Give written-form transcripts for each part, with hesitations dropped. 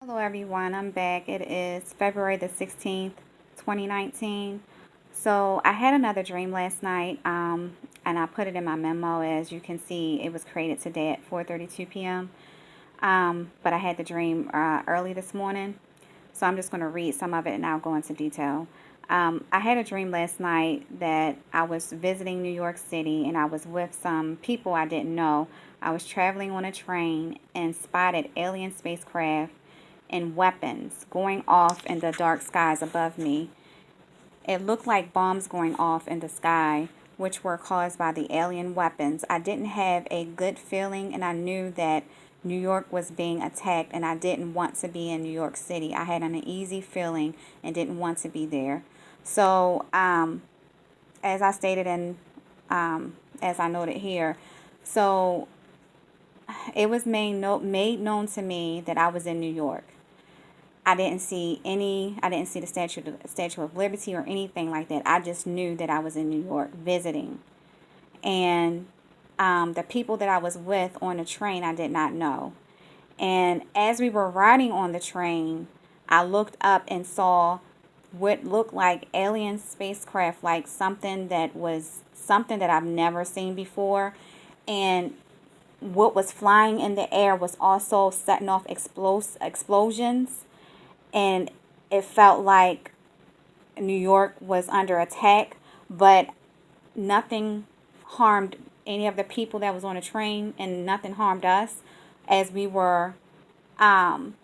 Hello everyone, I'm back. It is February the 16th, 2019. So I had another dream last night, and I put it in my memo. As you can see, it was created today at 4:32 p.m. But I had the dream early this morning, so I'm just going to read some of it and I'll go into detail. I had a dream last night that I was visiting New York City and I was with some people I didn't know. I was traveling on a train and spotted alien spacecraft and weapons going off in the dark skies above me. It looked like bombs going off in the sky, which were caused by the alien weapons. I didn't have a good feeling, and I knew that New York was being attacked, and I didn't want to be in New York City. I had an uneasy feeling and didn't want to be there. So, as I stated in, as I noted here, so it was made known to me that I was in New York. I didn't see the Statue of Liberty or anything like that. I just knew that I was in New York visiting. And the people that I was with on the train, I did not know. And as we were riding on the train, I looked up and saw what looked like alien spacecraft, like something that I've never seen before. And what was flying in the air was also setting off explosions, and it felt like New York was under attack, but nothing harmed any of the people that was on the train, and nothing harmed us as we were um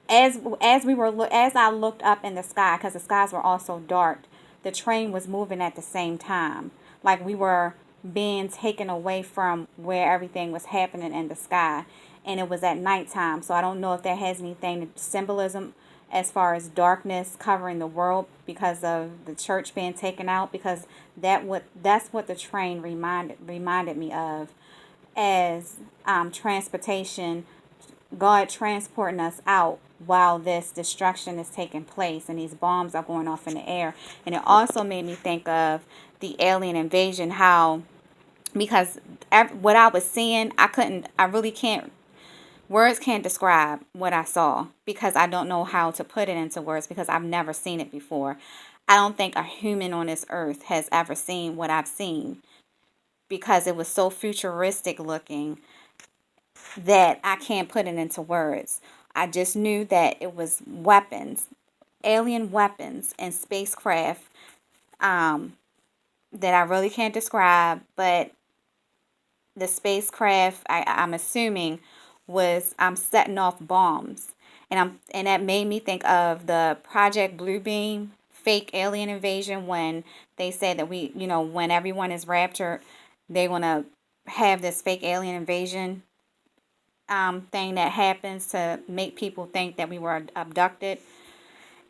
as I looked up in the sky, because the skies were also dark. The train was moving at the same time, like we were being taken away from where everything was happening in the sky, and it was at nighttime. So I don't know if that has anything symbolism as far as darkness covering the world because of the church being taken out, because that's what the train reminded me of, as transportation, God transporting us out while this destruction is taking place and these bombs are going off in the air. And it also made me think of the alien invasion, how, because what I was seeing, I really can't, words can't describe what I saw, because I don't know how to put it into words, because I've never seen it before. I don't think a human on this earth has ever seen what I've seen, because it was so futuristic looking that I can't put it into words. I just knew that it was weapons, alien weapons, and spacecraft, um, that I really can't describe. But the spacecraft, I'm assuming, was setting off bombs, and that made me think of the Project Bluebeam fake alien invasion, when they said that when everyone is raptured, they want to have this fake alien invasion thing that happens to make people think that we were abducted.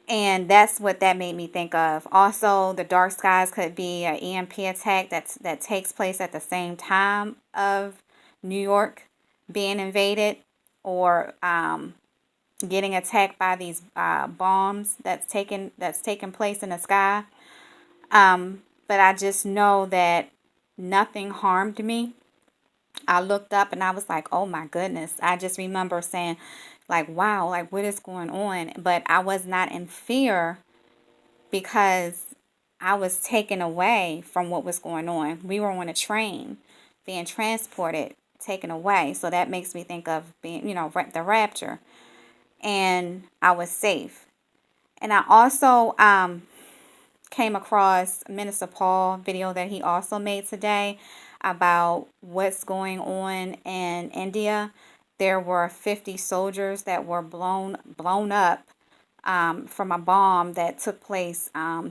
And that's what that made me think of. Also, the dark skies could be an EMP attack that takes place at the same time of New York being invaded, or getting attacked by these bombs that's taking place in the sky. But I just know that nothing harmed me. I looked up and I was like, oh my goodness. I just remember saying, like, wow, like, what is going on? But I was not in fear, because I was taken away from what was going on. We were on a train being transported, taken away. So that makes me think of being, the rapture. And I was safe. And I also came across Minister Paul video that he also made today about what's going on in India. There were 50 soldiers that were blown up from a bomb that took place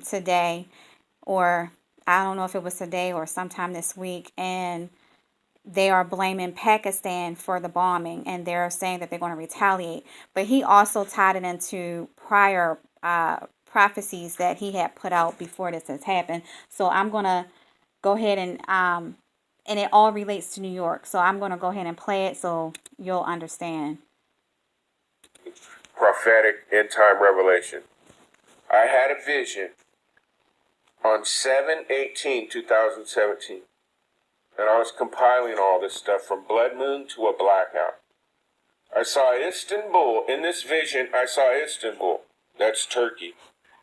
today, or I don't know if it was today or sometime this week, and they are blaming Pakistan for the bombing, and they're saying that they're going to retaliate. But he also tied it into prior prophecies that he had put out before this has happened. So I'm going to go ahead and it all relates to New York. So I'm going to go ahead and play it so you'll understand. Prophetic end time revelation. I had a vision on 7/18/2017, and I was compiling all this stuff from blood moon to a blackout. I saw Istanbul. In this vision, I saw Istanbul. That's Turkey.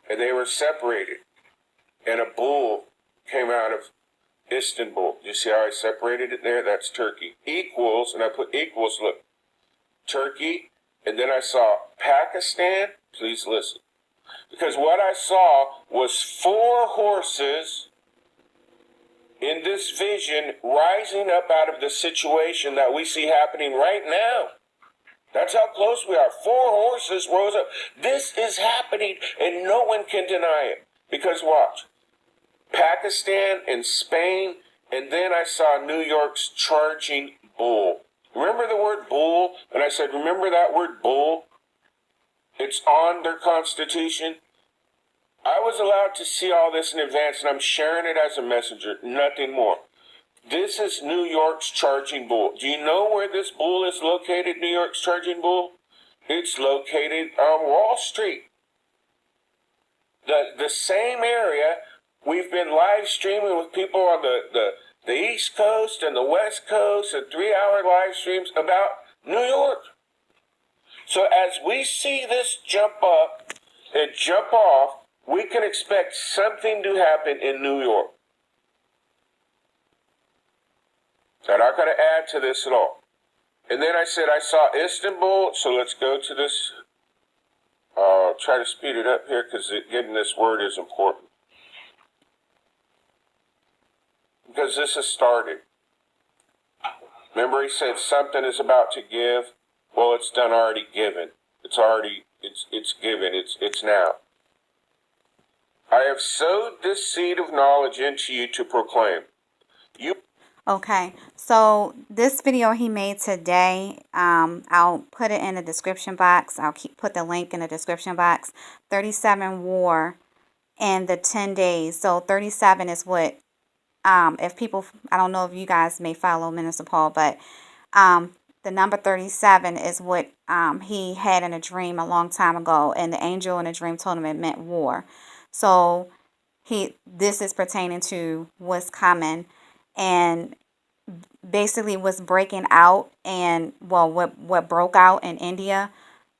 And they were separated. And a bull came out of Istanbul. You see how I separated it there? That's Turkey. Equals, and I put equals, look, Turkey. And then I saw Pakistan. Please listen. Because what I saw was 4 horses in this vision rising up out of the situation that we see happening right now. That's how close we are. 4 horses rose up. This is happening, and no one can deny it. Because watch. Pakistan and Spain, and then I saw New York's charging bull. Remember the word bull? And I said, remember that word bull? It's on their constitution. I was allowed to see all this in advance, and I'm sharing it as a messenger, nothing more. This is New York's charging bull. Do you know where this bull is located, New York's charging bull? It's located on Wall Street. The same area we've been live streaming with people on the East Coast and the West Coast and 3-hour live streams about New York. So as we see this jump up and jump off, we can expect something to happen in New York. I'm not going to add to this at all. And then I said I saw Istanbul, so let's go to this. Try to speed it up here because getting this word is important. Because this has started. Remember he said something is about to give? Well, it's done already given. It's given. It's now. I have sowed this seed of knowledge into you to proclaim. Okay, so this video he made today, I'll put it in the description box. I'll put the link in the description box. 37 war and the 10 days. So 37 is what, if people, I don't know if you guys may follow Minister Paul, but the number 37 is what he had in a dream a long time ago. And the angel in a dream told him it meant war. So this is pertaining to what's coming. And basically what's breaking out and, well, what broke out in India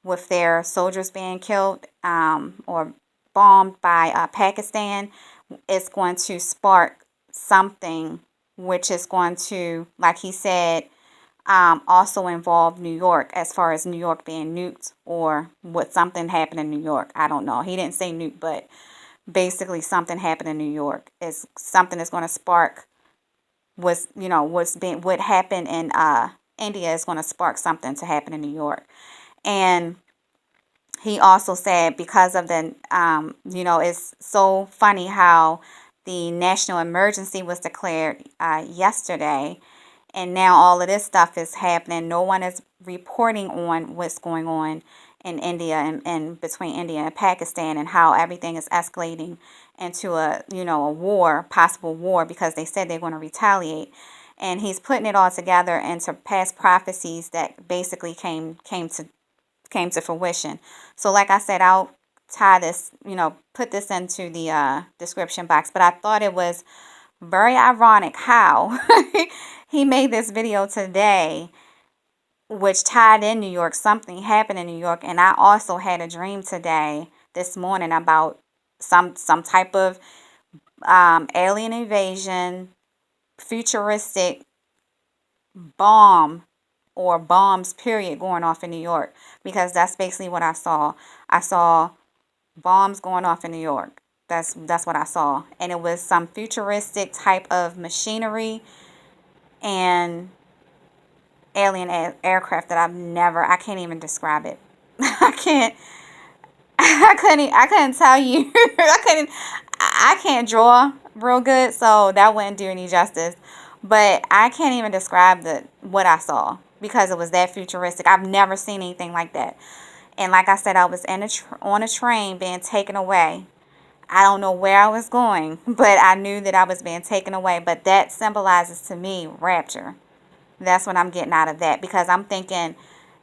with their soldiers being killed or bombed by Pakistan is going to spark something which is going to, like he said, also involve New York, as far as New York being nuked or what something happened in New York. I don't know. He didn't say nuke, but basically something happened in New York. Is something that's going to spark what happened in India is going to spark something to happen in New York. And he also said because of the, it's so funny how the national emergency was declared yesterday. And now all of this stuff is happening. No one is reporting on what's going on in India and between India and Pakistan and how everything is escalating into a war, possible war, because they said they're going to retaliate. And he's putting it all together into past prophecies that basically came to fruition. So like I said, I'll tie this, put this into the description box. But I thought it was very ironic how he made this video today, which tied in New York. Something happened in New York. And I also had a dream this morning about some type of alien invasion, futuristic bomb or bombs, period, going off in New York. Because that's basically what I saw. I saw bombs going off in New York. That's what I saw. And it was some futuristic type of machinery and alien aircraft that I can't even describe it. I couldn't tell you. I can't draw real good, so that wouldn't do any justice. But I can't even describe what I saw because it was that futuristic. I've never seen anything like that. And like I said, I was on a train being taken away. I don't know where I was going, but I knew that I was being taken away. But that symbolizes to me rapture. That's what I'm getting out of that, because I'm thinking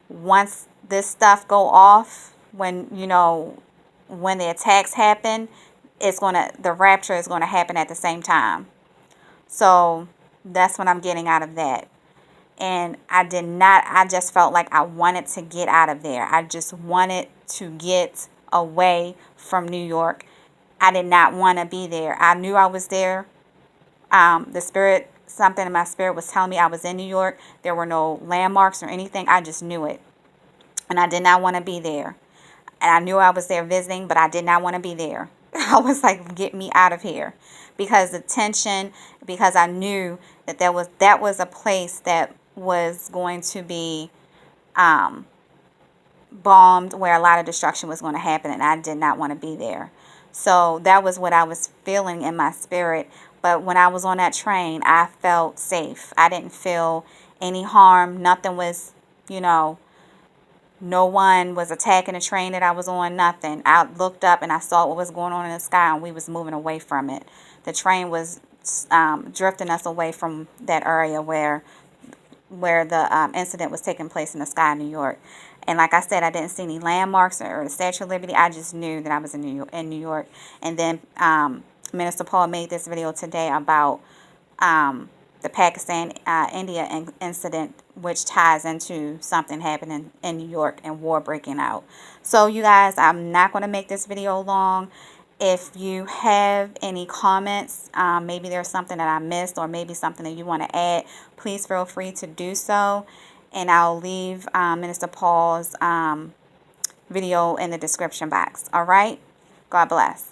once this stuff go off, when the attacks happen, the rapture is gonna happen at the same time. So that's what I'm getting out of that. And I just felt like I wanted to get out of there. I just wanted to get away from New York. I did not want to be there. I knew I was there. Something in my spirit was telling me I was in New York. There were no landmarks or anything. I just knew it. And I did not want to be there. And I knew I was there visiting, but I did not want to be there. I was like, get me out of here. Because the tension, because I knew that that was a place that was going to be bombed, where a lot of destruction was going to happen, and I did not want to be there. So that was what I was feeling in my spirit. But when I was on that train, I felt safe. I didn't feel any harm. Nothing was, no one was attacking the train that I was on, nothing. I looked up and I saw what was going on in the sky, and we was moving away from it. The train was drifting us away from that area where the incident was taking place in the sky in New York. And like I said, I didn't see any landmarks or the Statue of Liberty. I just knew that I was in New York. And then Minister Paul made this video today about the Pakistan-India incident, which ties into something happening in New York and war breaking out. So you guys, I'm not going to make this video long. If you have any comments, maybe there's something that I missed, or maybe something that you want to add, please feel free to do so. And I'll leave Minister Paul's video in the description box. All right? God bless.